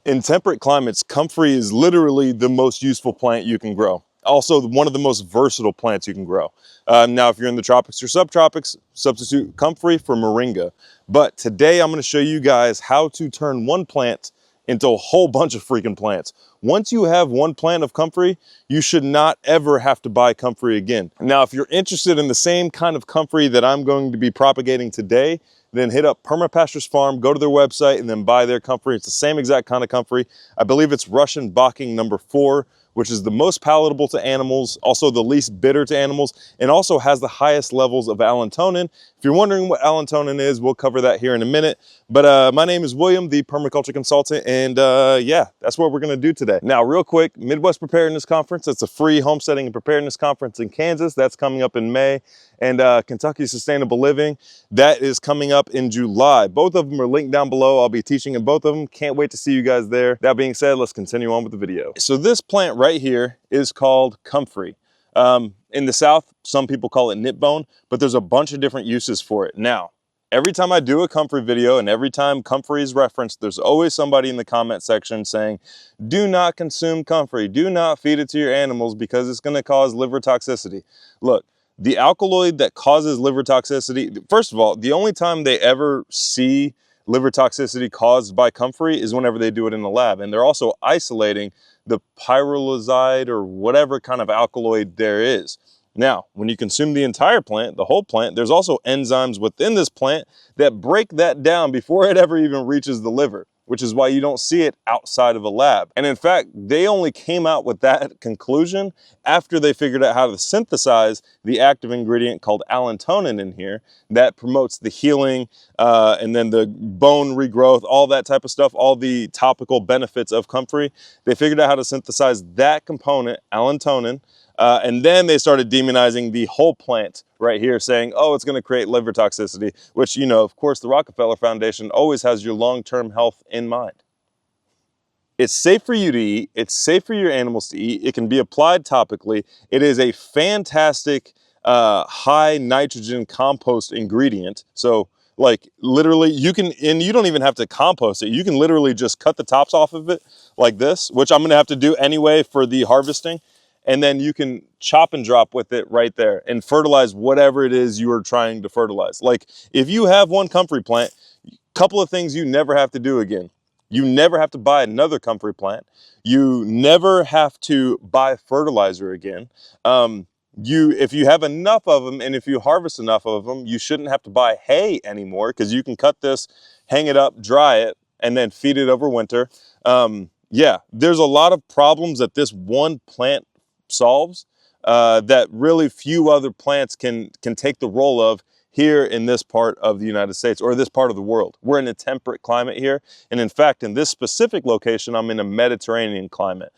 In temperate climates, comfrey is literally the most useful plant you can grow. Also, one of the most versatile plants you can grow. Now, if you're in the tropics or subtropics, substitute comfrey for moringa. But today I'm going to show you guys how to turn one plant into a whole bunch of freaking plants. Once you have one plant of comfrey, you should not ever have to buy comfrey again. Now, if you're interested in the same kind of comfrey that I'm going to be propagating today, then hit up Permaculture's farm, go to their website, and then buy their comfrey. It's the same exact kind of comfrey. I believe it's Russian Bocking number 4, which is the most palatable to animals, also the least bitter to animals, and also has the highest levels of allantonin. If you're wondering what allantonin is, we'll cover that here in a minute. But my name is William, the Permaculture Consultant, and yeah, that's what we're gonna do today. Now, real quick, Midwest Preparedness Conference, it's a free homesteading and preparedness conference in Kansas. That's coming up in May. And Kentucky Sustainable Living, that is coming up in July. Both of them are linked down below. I'll be teaching in both of them. Can't wait to see you guys there. That being said, let's continue on with the video. So this plant right here is called comfrey. In the South, some people call it knitbone, but there's a bunch of different uses for it. Now, every time I do a comfrey video and every time comfrey is referenced, there's always somebody in the comment section saying, do not consume comfrey, do not feed it to your animals because it's gonna cause liver toxicity. Look, the alkaloid that causes liver toxicity, first of all, the only time they ever see liver toxicity caused by comfrey is whenever they do it in the lab. And they're also isolating the pyrrolizide or whatever kind of alkaloid there is. Now, when you consume the entire plant, the whole plant, there's also enzymes within this plant that break that down before it ever even reaches the liver, which is why you don't see it outside of a lab. And in fact, they only came out with that conclusion after they figured out how to synthesize the active ingredient called allantonin in here that promotes the healing and then the bone regrowth, all that type of stuff, all the topical benefits of comfrey. They figured out how to synthesize that component, allantonin, and then they started demonizing the whole plant right here, saying, oh, it's going to create liver toxicity, which, you know, of course, the Rockefeller Foundation always has your long-term health in mind. It's safe for you to eat. It's safe for your animals to eat. It can be applied topically. It is a fantastic high nitrogen compost ingredient. So like literally you can, and you don't even have to compost it. You can literally just cut the tops off of it like this, which I'm going to have to do anyway for the harvesting. And then you can chop and drop with it right there and fertilize whatever it is you are trying to fertilize. Like if you have one comfrey plant, couple of things you never have to do again. You never have to buy another comfrey plant. You never have to buy fertilizer again. If you have enough of them and if you harvest enough of them, you shouldn't have to buy hay anymore because you can cut this, hang it up, dry it, and then feed it over winter. Yeah, there's a lot of problems that this one plant solves that really few other plants can take the role of here in this part of the United States or this part of the world. We're in a temperate climate here. And in fact, in this specific location, I'm in a Mediterranean climate.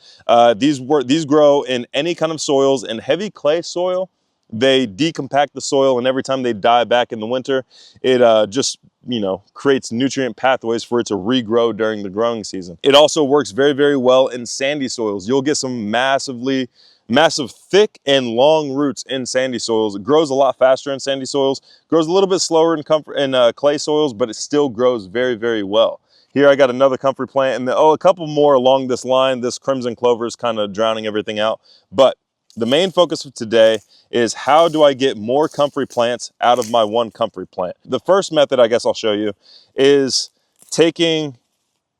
These grow in any kind of soils. In heavy clay soil, they decompact the soil, and every time they die back in the winter, it just, you know, creates nutrient pathways for it to regrow during the growing season. It also works very, very well in sandy soils. You'll get some massive, thick and long roots in sandy soils. It grows a lot faster in sandy soils, grows a little bit slower in clay soils, but it still grows very, very well. Here I got another comfrey plant and a couple more along this line. This crimson clover is kind of drowning everything out. But the main focus of today is how do I get more comfrey plants out of my one comfrey plant? The first method I guess I'll show you is taking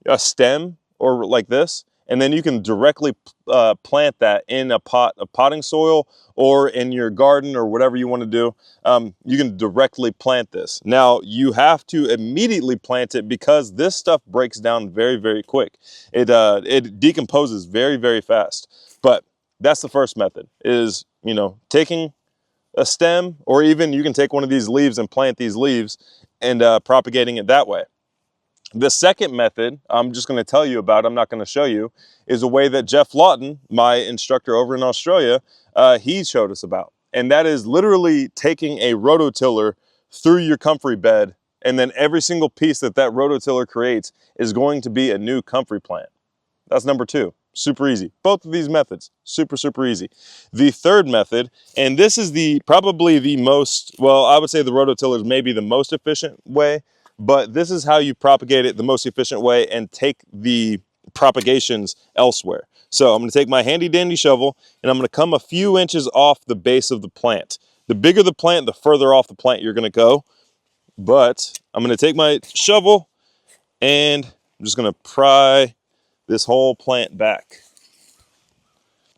a stem or like this, and then you can directly plant that in a pot of potting soil or in your garden or whatever you want to do. You can directly plant this. Now you have to immediately plant it because this stuff breaks down very, very quick. It decomposes very, very fast. But that's the first method is, you know, taking a stem, or even you can take one of these leaves and plant these leaves and propagating it that way. The second method I'm just going to tell you about, I'm not going to show you, is a way that Jeff Lawton, my instructor over in Australia, he showed us about. And that is literally taking a rototiller through your comfrey bed, and then every single piece that rototiller creates is going to be a new comfrey plant. That's number 2. Super easy. Both of these methods, super, super easy. The third method, and this is probably the most, well, I would say the rototiller is maybe the most efficient way, but this is how you propagate it the most efficient way and take the propagations elsewhere. So I'm going to take my handy dandy shovel and I'm going to come a few inches off the base of the plant. The bigger the plant, the further off the plant you're going to go. But I'm going to take my shovel and I'm just going to pry this whole plant back.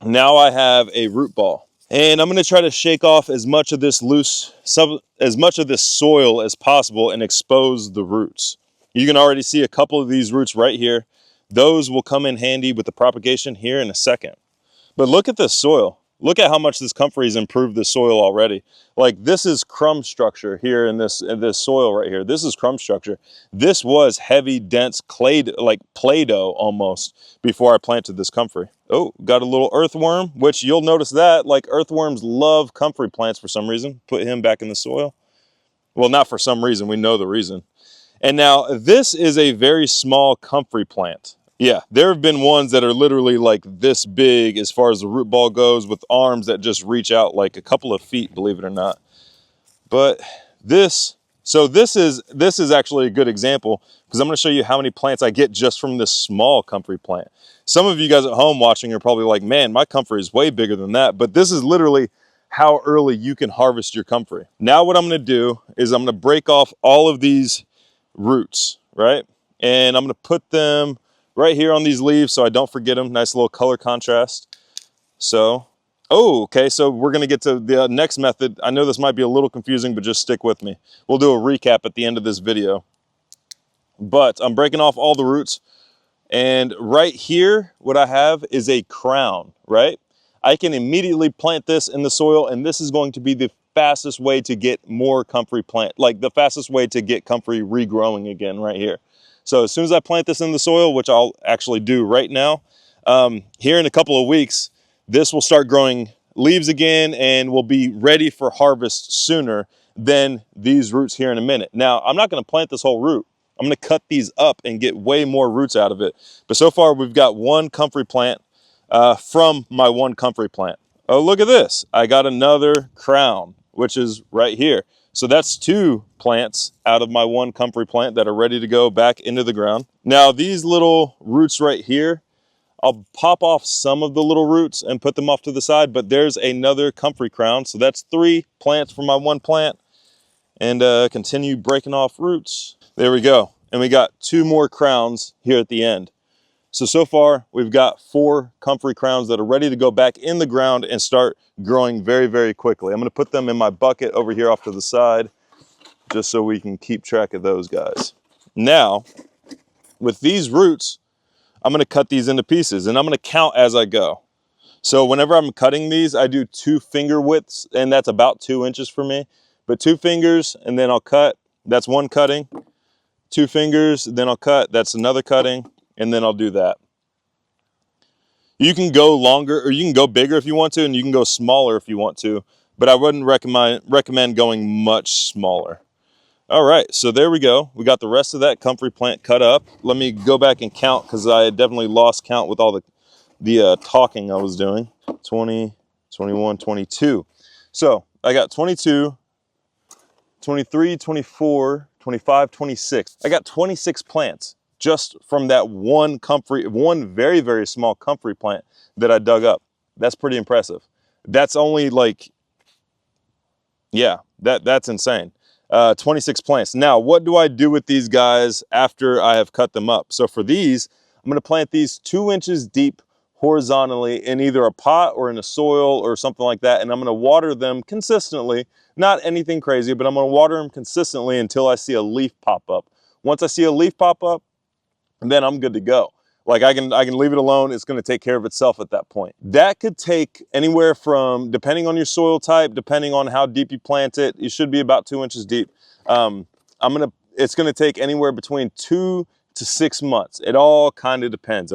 Now I have a root ball. And I'm going to try to shake off as much of this soil as possible and expose the roots. You can already see a couple of these roots right here. Those will come in handy with the propagation here in a second. But look at this soil. Look at how much this comfrey has improved the soil already. Like, this is crumb structure here in this soil right here. This is crumb structure. This was heavy, dense clay, like Play-Doh almost, before I planted this comfrey. Oh, got a little earthworm, which you'll notice that, like, earthworms love comfrey plants for some reason. Put him back in the soil. Well, not for some reason. We know the reason. And now this is a very small comfrey plant. Yeah, there have been ones that are literally like this big as far as the root ball goes, with arms that just reach out like a couple of feet, believe it or not. But this is actually a good example, because I'm going to show you how many plants I get just from this small comfrey plant. Some of you guys at home watching are probably like, man, my comfrey is way bigger than that. But this is literally how early you can harvest your comfrey. Now what I'm going to do is I'm going to break off all of these roots, right? And I'm going to put them right here on these leaves so I don't forget them. Nice little color contrast. So, oh, okay, so we're going to get to the next method. I know this might be a little confusing, but just stick with me. We'll do a recap at the end of this video. But I'm breaking off all the roots. And right here, what I have is a crown, right? I can immediately plant this in the soil, and this is going to be the fastest way to get more comfrey plant, like the fastest way to get comfrey regrowing again right here. So as soon as I plant this in the soil, which I'll actually do right now, here in a couple of weeks, this will start growing leaves again and will be ready for harvest sooner than these roots here in a minute. Now, I'm not going to plant this whole root. I'm going to cut these up and get way more roots out of it. But so far, we've got one comfrey plant from my one comfrey plant. Oh, look at this. I got another crown, which is right here. So that's two plants out of my one comfrey plant that are ready to go back into the ground. Now, these little roots right here, I'll pop off some of the little roots and put them off to the side, but there's another comfrey crown. So that's three plants from my one plant. And continue breaking off roots. There we go. And we got two more crowns here at the end. So far, we've got 4 comfrey crowns that are ready to go back in the ground and start growing very, very quickly. I'm going to put them in my bucket over here off to the side, just so we can keep track of those guys. Now, with these roots, I'm going to cut these into pieces, and I'm going to count as I go. So whenever I'm cutting these, I do 2 finger widths, and that's about 2 inches for me. But 2 fingers, and then I'll cut. That's one cutting. 2 fingers, then I'll cut. That's another cutting, and then I'll do that. You can go longer, or you can go bigger if you want to, and you can go smaller if you want to, but I wouldn't recommend going much smaller. All right, so there we go. We got the rest of that comfrey plant cut up. Let me go back and count, because I had definitely lost count with all the talking I was doing. 20, 21, 22. So I got 22, 23, 24, 25, 26. I got 26 plants just from that one very, very small comfrey plant that I dug up. That's pretty impressive. That's only like, yeah, that's insane. 26 plants. Now, what do I do with these guys after I have cut them up? So for these, I'm going to plant these 2 inches deep horizontally in either a pot or in a soil or something like that. And I'm going to water them consistently. Not anything crazy, but I'm going to water them consistently until I see a leaf pop up. Once I see a leaf pop up, then I'm good to go. Like I can leave it alone. It's going to take care of itself at that point. That could take anywhere from, depending on your soil type, depending on how deep you plant it, it should be about 2 inches deep. It's going to take anywhere between 2 to 6 months. It all kind of depends.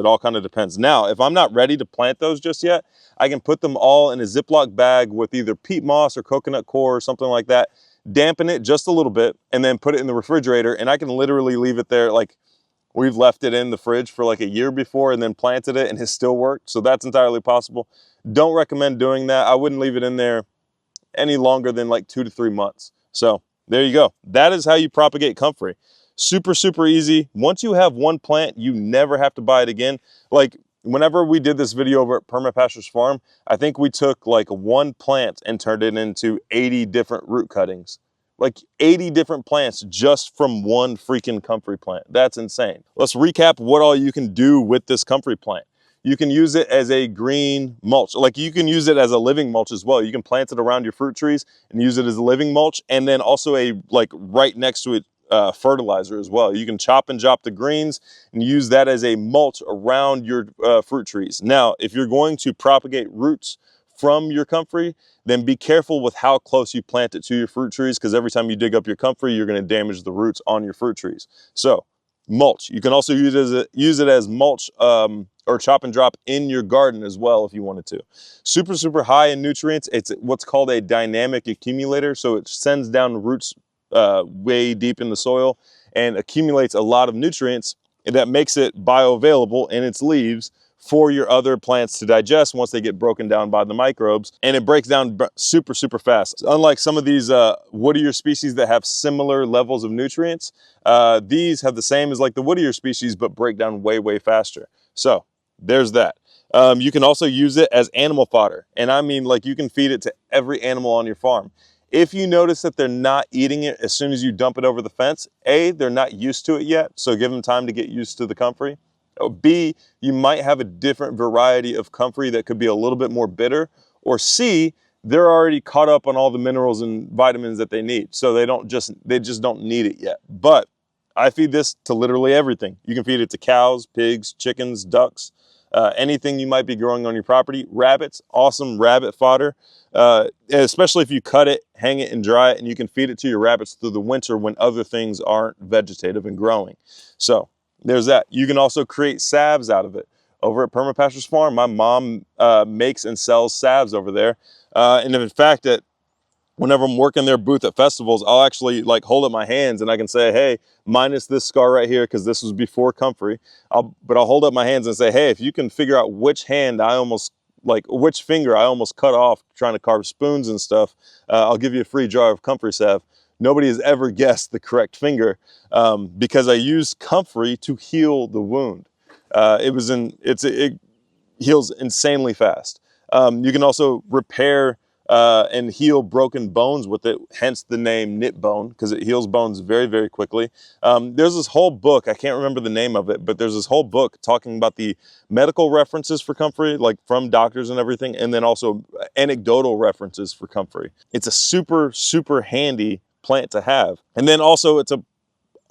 Now, if I'm not ready to plant those just yet, I can put them all in a Ziploc bag with either peat moss or coconut coir or something like that, dampen it just a little bit, and then put it in the refrigerator. And I can literally leave it there. Like, we've left it in the fridge for like a year before and then planted it, and it still worked. So that's entirely possible. Don't recommend doing that. I wouldn't leave it in there any longer than like 2 to 3 months. So there you go. That is how you propagate comfrey. Super easy. Once you have one plant, you never have to buy it again. Like whenever we did this video over at Permapastures Farm, I think we took like one plant and turned it into 80 different root cuttings. Like 80 different plants just from one freaking comfrey plant. That's insane. Let's recap what all you can do with this comfrey plant. You can use it as a green mulch. Like you can use it as a living mulch as well. You can plant it around your fruit trees and use it as a living mulch, and then also a like right next to it fertilizer as well. You can chop and drop the greens and use that as a mulch around your fruit trees. Now, if you're going to propagate roots from your comfrey, then be careful with how close you plant it to your fruit trees, because every time you dig up your comfrey, you're going to damage the roots on your fruit trees. So mulch, you can also use it as mulch or chop and drop in your garden as well if you wanted to. Super high in nutrients. It's what's called a dynamic accumulator, so it sends down roots way deep in the soil and accumulates a lot of nutrients, and that makes it bioavailable in its leaves for your other plants to digest once they get broken down by the microbes. And it breaks down super fast. Unlike some of these woodier species that have similar levels of nutrients, these have the same as like the woodier species, but break down way faster. So there's that. You can also use it as animal fodder. And I mean, like, you can feed it to every animal on your farm. If you notice that they're not eating it as soon as you dump it over the fence, A, they're not used to it yet, so give them time to get used to the comfrey. B, you might have a different variety of comfrey that could be a little bit more bitter. Or C, they're already caught up on all the minerals and vitamins that they need, so they just don't need it yet. But I feed this to literally everything. You can feed it to cows, pigs, chickens, ducks, anything you might be growing on your property. Rabbits, awesome rabbit fodder, especially if you cut it, hang it, and dry it, and you can feed it to your rabbits through the winter when other things aren't vegetative and growing. So there's that. You can also create salves out of it. Over at Permapastures Farm, my mom makes and sells salves over there. And in fact, whenever I'm working their booth at festivals, I'll actually like hold up my hands and I can say, hey, minus this scar right here, because this was before comfrey. But I'll hold up my hands and say, hey, if you can figure out which finger I almost cut off trying to carve spoons and stuff, I'll give you a free jar of comfrey salve. Nobody has ever guessed the correct finger because I used comfrey to heal the wound. It heals insanely fast. You can also repair and heal broken bones with it, hence the name knit bone, because it heals bones very quickly. There's this whole book, I can't remember the name of it, but there's this whole book talking about the medical references for comfrey, like from doctors and everything, and then also anecdotal references for comfrey. It's a super handy plant to have. And then also it's a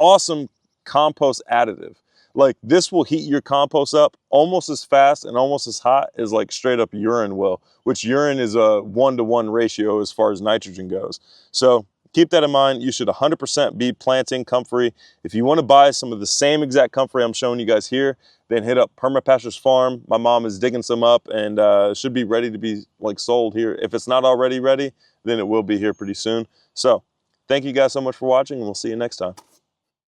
awesome compost additive. Like, this will heat your compost up almost as fast and almost as hot as like straight up urine will, which urine is a 1-to-1 ratio as far as nitrogen goes. So keep that in mind. You should 100% be planting comfrey. If you want to buy some of the same exact comfrey I'm showing you guys here, then hit up Permapastures Farm. My mom is digging some up and should be ready to be like sold here. If it's not already ready, then it will be here pretty soon. So thank you guys so much for watching, and we'll see you next time.